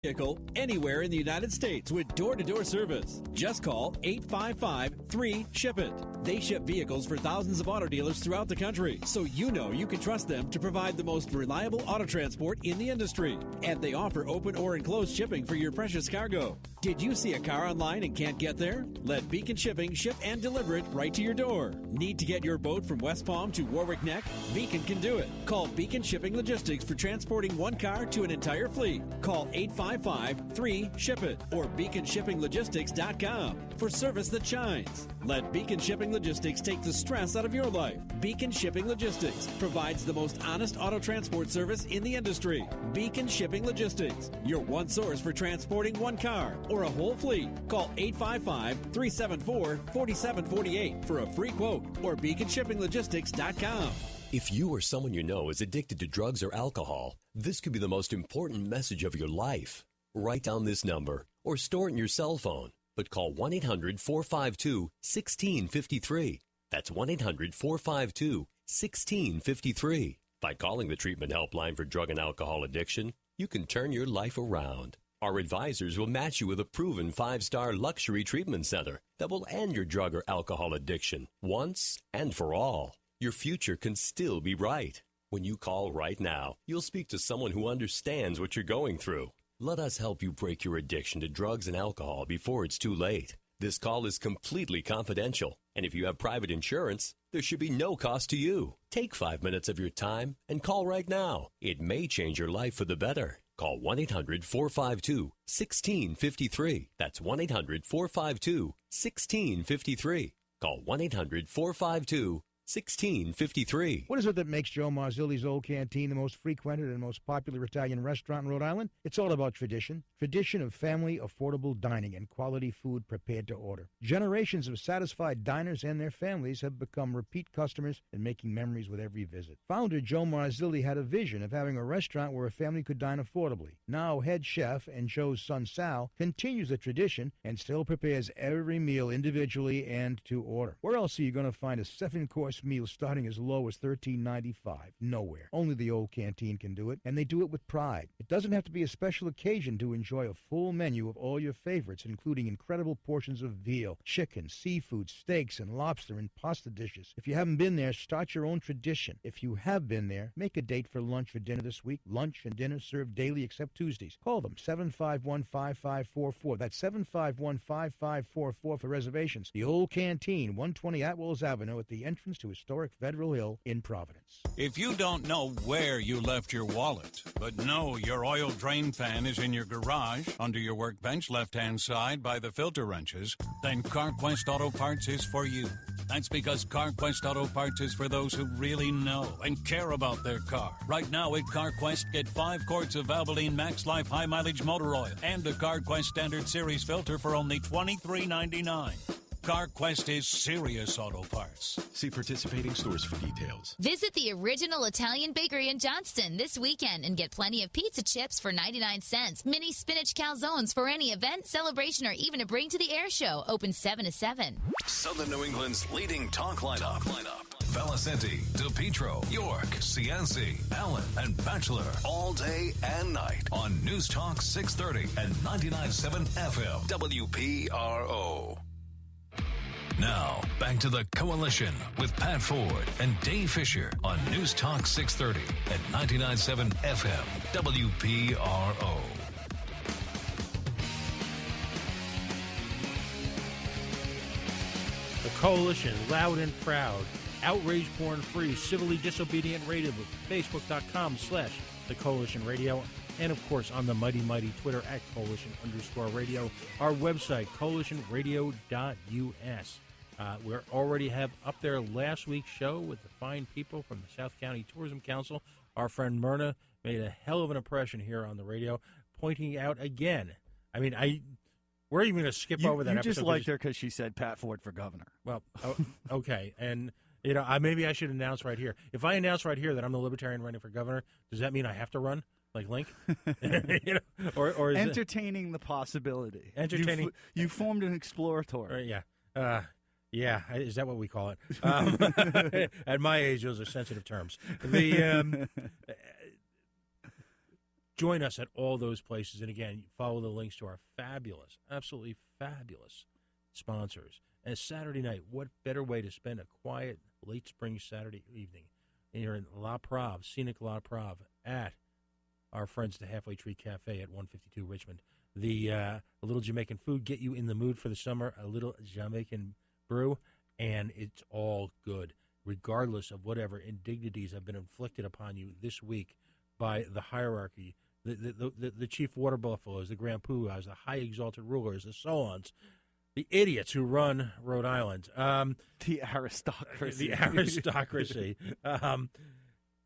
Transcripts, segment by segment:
vehicle anywhere in the United States with door-to-door service. Just call 855-3-SHIP-IT. They ship vehicles for thousands of auto dealers throughout the country, so you know you can trust them to provide the most reliable auto transport in the industry. And they offer open or enclosed shipping for your precious cargo. Did you see a car online and can't get there? Let Beacon Shipping ship and deliver it right to your door. Need to get your boat from West Palm to Warwick Neck? Beacon can do it. Call Beacon Shipping Logistics for transporting one car to an entire fleet. Call 855-3-SHIP-IT or beaconshippinglogistics.com for service that shines. Let Beacon Shipping Logistics take the stress out of your life. Beacon Shipping Logistics provides the most honest auto transport service in the industry. Beacon Shipping Logistics, your one source for transporting one car or a whole fleet. Call 855-374-4748 for a free quote or beaconshippinglogistics.com. If you or someone you know is addicted to drugs or alcohol, this could be the most important message of your life. Write down this number or store it in your cell phone, but call 1-800-452-1653. That's 1-800-452-1653. By calling the treatment helpline for drug and alcohol addiction, you can turn your life around. Our advisors will match you with a proven 5-star luxury treatment center that will end your drug or alcohol addiction once and for all. Your future can still be bright. When you call right now, you'll speak to someone who understands what you're going through. Let us help you break your addiction to drugs and alcohol before it's too late. This call is completely confidential, and if you have private insurance, there should be no cost to you. Take 5 minutes of your time and call right now. It may change your life for the better. Call 1-800-452-1653. That's 1-800-452-1653. Call 1-800-452-1653. 1653. What is it that makes Joe Marzilli's Old Canteen the most frequented and most popular Italian restaurant in Rhode Island? It's all about tradition. Tradition of family, affordable dining and quality food prepared to order. Generations of satisfied diners and their families have become repeat customers and making memories with every visit. Founder Joe Marzilli had a vision of having a restaurant where a family could dine affordably. Now head chef and Joe's son Sal continues the tradition and still prepares every meal individually and to order. Where else are you going to find a 7-course meal starting as low as $13.95? Nowhere. Only the Old Canteen can do it, and they do it with pride. It doesn't have to be a special occasion to enjoy a full menu of all your favorites, including incredible portions of veal, chicken, seafood, steaks, and lobster and pasta dishes. If you haven't been there, start your own tradition. If you have been there, make a date for lunch or dinner this week. Lunch and dinner served daily except Tuesdays. Call them 751-5544. That's 751-5544 for reservations. The Old Canteen, 120 Atwells Avenue at the entrance to historic Federal Hill in Providence. If you don't know where you left your wallet, but know your oil drain fan is in your garage, under your workbench, left-hand side by the filter wrenches, then CarQuest Auto Parts is for you. That's because CarQuest Auto Parts is for those who really know and care about their car. Right now at CarQuest, get 5 quarts of Valvoline Max Life High Mileage Motor Oil and a CarQuest Standard Series filter for only $23.99. CarQuest is serious auto parts. See participating stores for details. Visit the original Italian bakery in Johnston this weekend and get plenty of pizza chips for 99 cents, mini spinach calzones for any event, celebration, or even a bring to the air show. Open 7 to 7. Southern New England's leading talk lineup. Valicenti, DePietro, York, Cianci, Allen, and Bachelor. All day and night on News Talk 630 and 99.7 FM. WPRO. Now, back to the Coalition with Pat Ford and Dave Fisher on News Talk 630 at 99.7 FM, WPRO. The Coalition, loud and proud, outrage porn free, civilly disobedient radio, Facebook.com/The Coalition Radio, and of course on the mighty Twitter at Coalition_radio, our website, coalitionradio.us. We already have up there last week's show with the fine people from the South County Tourism Council. Our friend Myrna made a hell of an impression here on the radio, pointing out again. I mean, we're even going to skip over that episode. You just liked her because she said Pat Ford for governor. Well, okay. And, you know, maybe I should announce right here. If I announce right here that I'm the Libertarian running for governor, does that mean I have to run? Like Link? You know, or is entertaining the possibility. Entertaining. You formed an exploratory. Yeah. Yeah, is that what we call it? At my age, those are sensitive terms. join us at all those places. And again, follow the links to our fabulous, absolutely fabulous sponsors. And Saturday night, what better way to spend a quiet late spring Saturday evening here in La Prave, scenic La Prave, at our friends the Halfway Tree Cafe at 152 Richmond. A little Jamaican food, get you in the mood for the summer, a little Jamaican brew, and it's all good, regardless of whatever indignities have been inflicted upon you this week by the hierarchy, the chief water buffaloes, the grand poobahs, the high exalted rulers, the so-ons, the idiots who run Rhode Island. The aristocracy. The aristocracy.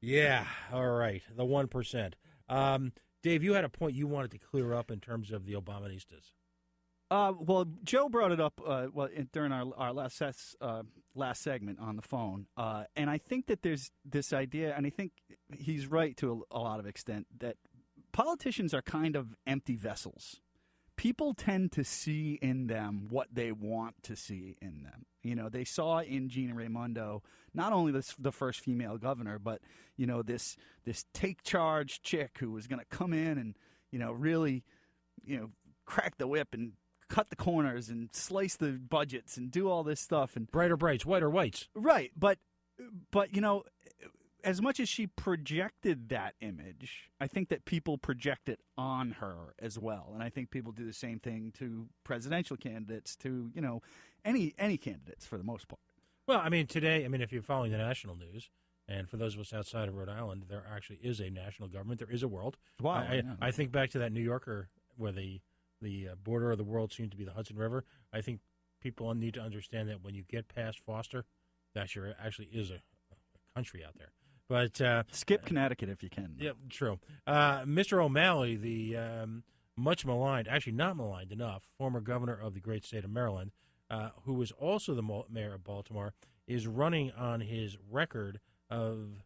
Yeah, all right, the 1%. Dave, you had a point you wanted to clear up in terms of the Obaministas. Well, Joe brought it up during our last segment on the phone, and I think that there's this idea, and I think he's right to a lot of extent, that politicians are kind of empty vessels. People tend to see in them what they want to see in them. You know, they saw in Gina Raimondo not only the first female governor, but, you know, this take charge chick who was going to come in and, you know, really, you know, crack the whip and cut the corners and slice the budgets and do all this stuff. And brighter brights, whiter whites. Right, but you know, as much as she projected that image, I think that people project it on her as well. And I think people do the same thing to presidential candidates, to, you know, any candidates for the most part. Well, I mean, today, if you're following the national news, and for those of us outside of Rhode Island, there actually is a national government. There is a world. Wow. I think back to that New Yorker where the border of the world seemed to be the Hudson River. I think people need to understand that when you get past Foster, that there actually is a country out there. But skip Connecticut if you can. Yeah, true. Mr. O'Malley, the much maligned, actually not maligned enough, former governor of the great state of Maryland, who was also the mayor of Baltimore, is running on his record of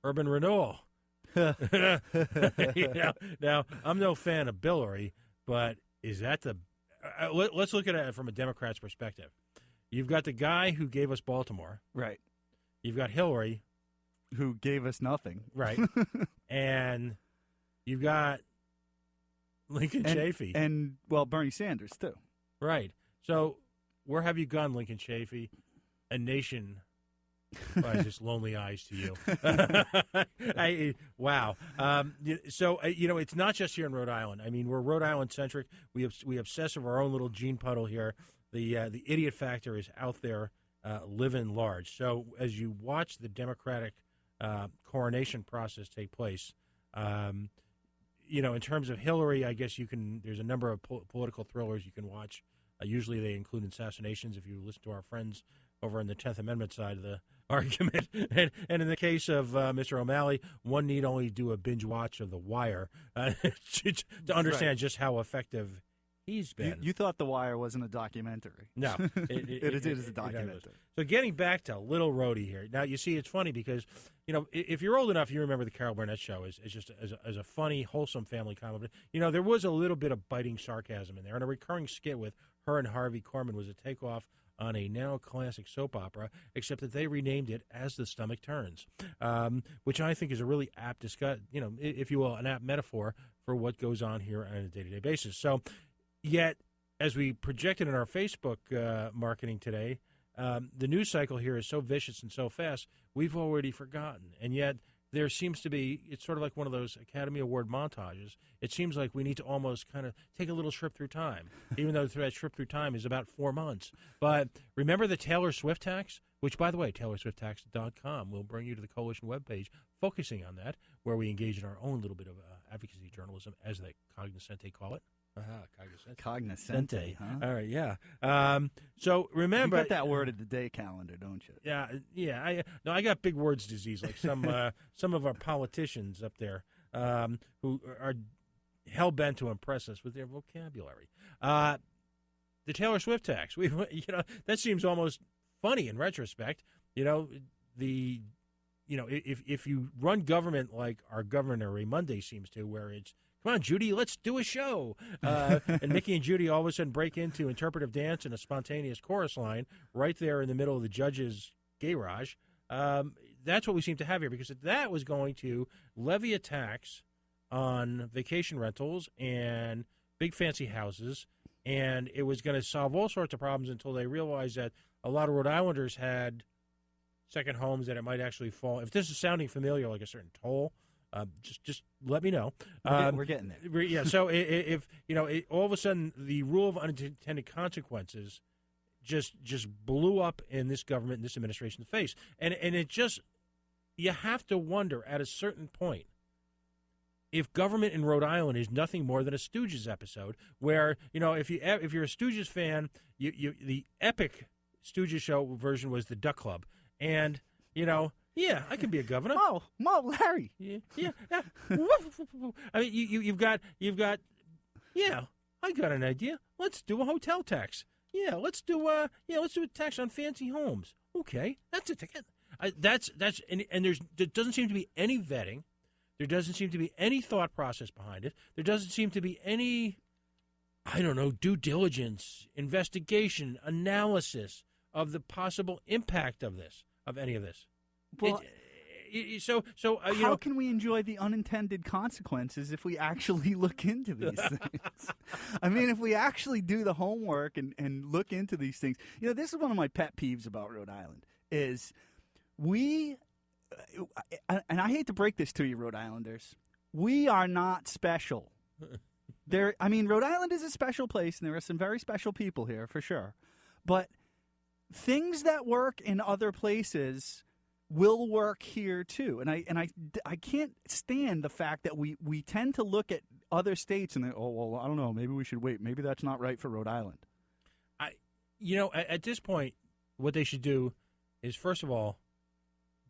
urban renewal. Now, I'm no fan of Billary, but is that the let's look at it from a Democrat's perspective. You've got the guy who gave us Baltimore. Right. You've got Hillary, who gave us nothing. Right. And you've got Lincoln Chafee. And, well, Bernie Sanders, too. Right. So where have you gone, Lincoln Chafee? A nation by just lonely eyes to you. Wow. So, you know, it's not just here in Rhode Island. I mean, we're Rhode Island-centric. We obsess over our own little gene puddle here. The idiot factor is out there living large. So as you watch the Democratic coronation process take place, you know, in terms of Hillary, I guess there's a number of political thrillers you can watch. Usually they include assassinations if you listen to our friends over on the 10th Amendment side of the argument. And in the case of Mr. O'Malley, one need only do a binge watch of The Wire to understand just how effective he's been. You thought The Wire wasn't a documentary. No. It is a documentary. So getting back to Little Rhodey here. Now, you see, it's funny because, you know, if you're old enough, you remember the Carol Burnett show as a funny, wholesome family comedy. You know, there was a little bit of biting sarcasm in there. And a recurring skit with her and Harvey Korman was a takeoff on a now classic soap opera, except that they renamed it As the Stomach Turns, which I think is a really apt discuss, you know, if you will, an apt metaphor for what goes on here on a day-to-day basis. So, yet, as we projected in our Facebook marketing today, the news cycle here is so vicious and so fast, we've already forgotten. And yet, there seems to be, it's sort of like one of those Academy Award montages. It seems like we need to almost kind of take a little trip through time, even though that trip through time is about 4 months. But remember the Taylor Swift tax, which, by the way, TaylorSwiftTax.com will bring you to the Coalition webpage focusing on that, where we engage in our own little bit of advocacy journalism, as the cognoscente call it. Cognoscente, huh? All right, yeah. So remember, you got that word at the day calendar, don't you? Yeah. I got big words disease, like some of our politicians up there who are hell bent to impress us with their vocabulary. The Taylor Swift tax, that seems almost funny in retrospect. If you run government like our Governor Raimondo seems to, where it's, come on, Judy, let's do a show. And Mickey and Judy all of a sudden break into interpretive dance and a spontaneous chorus line right there in the middle of the judge's garage. That's what we seem to have here, because that was going to levy a tax on vacation rentals and big fancy houses, and it was going to solve all sorts of problems until they realized that a lot of Rhode Islanders had second homes that it might actually fall. If this is sounding familiar, like a certain toll, just let me know. We're getting there. Yeah. So if all of a sudden the rule of unintended consequences just blew up in this government and this administration's face, and it just, you have to wonder at a certain point if government in Rhode Island is nothing more than a Stooges episode, where if you're a Stooges fan, the epic Stooges show version was the Duck Club, and yeah, I can be a governor. Mo, Larry. Yeah. I mean, you've got. Yeah, I got an idea. Let's do a hotel tax. Yeah, let's do a tax on fancy homes. Okay, that's a ticket. That's and there doesn't seem to be any vetting. There doesn't seem to be any thought process behind it. There doesn't seem to be any, due diligence, investigation, analysis of the possible impact of any of this. Well, how can we enjoy the unintended consequences if we actually look into these things? I mean, if we actually do the homework and look into these things. This is one of my pet peeves about Rhode Island is and I hate to break this to you, Rhode Islanders, we are not special. Rhode Island is a special place, and there are some very special people here, for sure. But things that work in other places will work here, too. And I can't stand the fact that we tend to look at other states and I don't know, maybe we should wait. Maybe that's not right for Rhode Island. At this point, what they should do is, first of all,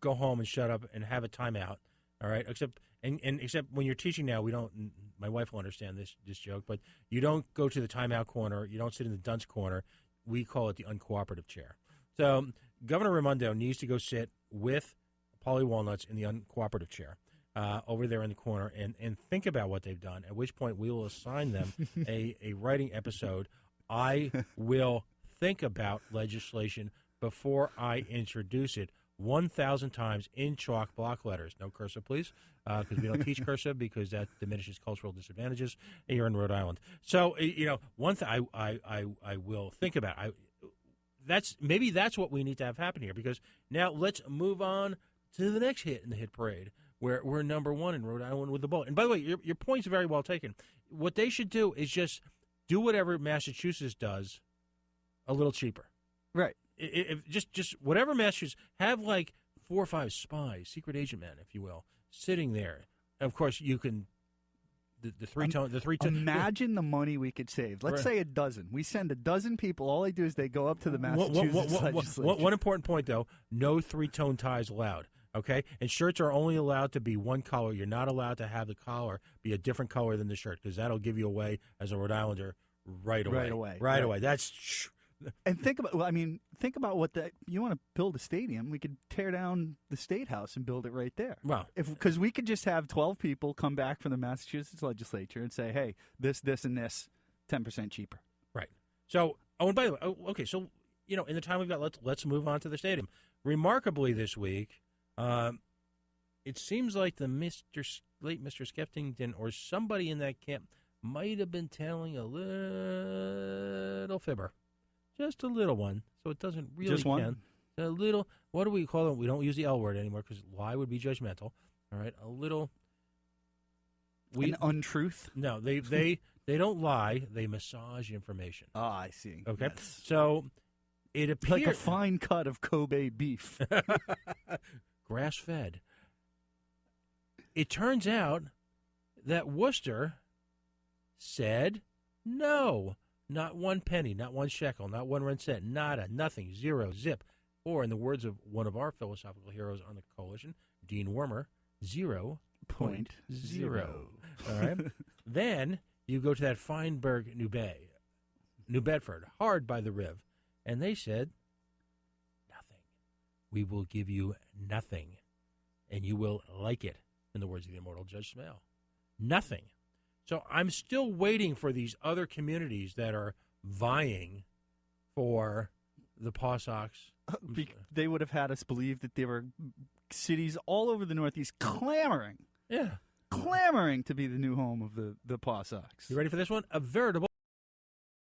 go home and shut up and have a timeout. All right, except when you're teaching now, we don't. My wife will understand this joke, but you don't go to the timeout corner. You don't sit in the dunce corner. We call it the uncooperative chair. So Governor Raimondo needs to go sit with Polly Walnuts in the uncooperative chair over there in the corner and think about what they've done. At which point we will assign them a writing episode. I will think about legislation before I introduce it 1,000 times in chalk block letters. No cursive, please, because we don't teach cursive because that diminishes cultural disadvantages here in Rhode Island. So, one thing I will think about. That's what we need to have happen here, because now let's move on to the next hit in the hit parade, where we're number one in Rhode Island with the bullet. And by the way, your point's very well taken. What they should do is just do whatever Massachusetts does a little cheaper. Right. If just whatever Massachusetts, have like 4 or 5 spies, secret agent men, if you will, sitting there. Of course, you can the three tone. Imagine the money we could save. Let's say a dozen. We send a dozen people. All they do is they go up to the Massachusetts legislature. One important point, though: no 3-tone ties allowed. Okay, and shirts are only allowed to be one color. You're not allowed to have the collar be a different color than the shirt, because that'll give you away as a Rhode Islander right away. Right away. That's. And think about what you want to build a stadium. We could tear down the State House and build it right there. Wow. Because we could just have 12 people come back from the Massachusetts legislature and say, hey, this, and this, 10% cheaper. Right. So, and by the way, okay, so, in the time we've got, let's move on to the stadium. Remarkably this week, it seems like the late Mr. Skeffington or somebody in that camp might have been telling a little fibber. Just a little one, so it doesn't really just one? count. A little, what do we call it? We don't use the L word anymore because lie would be judgmental. All right, a little. An untruth? No, they don't lie. They massage information. Oh, I see. Okay, yes. So it appears like a fine cut of Kobe beef, grass-fed. It turns out that Worcester said no. Not 1 penny, not 1 shekel, not 1 red cent, nada, nothing, zero, zip. Or, in the words of one of our philosophical heroes on the coalition, Dean Wormer, 0.0. All right? Then you go to that Feinberg, New Bedford, hard by the Riv, and they said, nothing. We will give you nothing, and you will like it, in the words of the immortal Judge Smale. Nothing. So I'm still waiting for these other communities that are vying for the Paw Sox. They would have had us believe that there were cities all over the Northeast clamoring. Yeah. clamoring to be the new home of the Paw Sox. You ready for this one? A veritable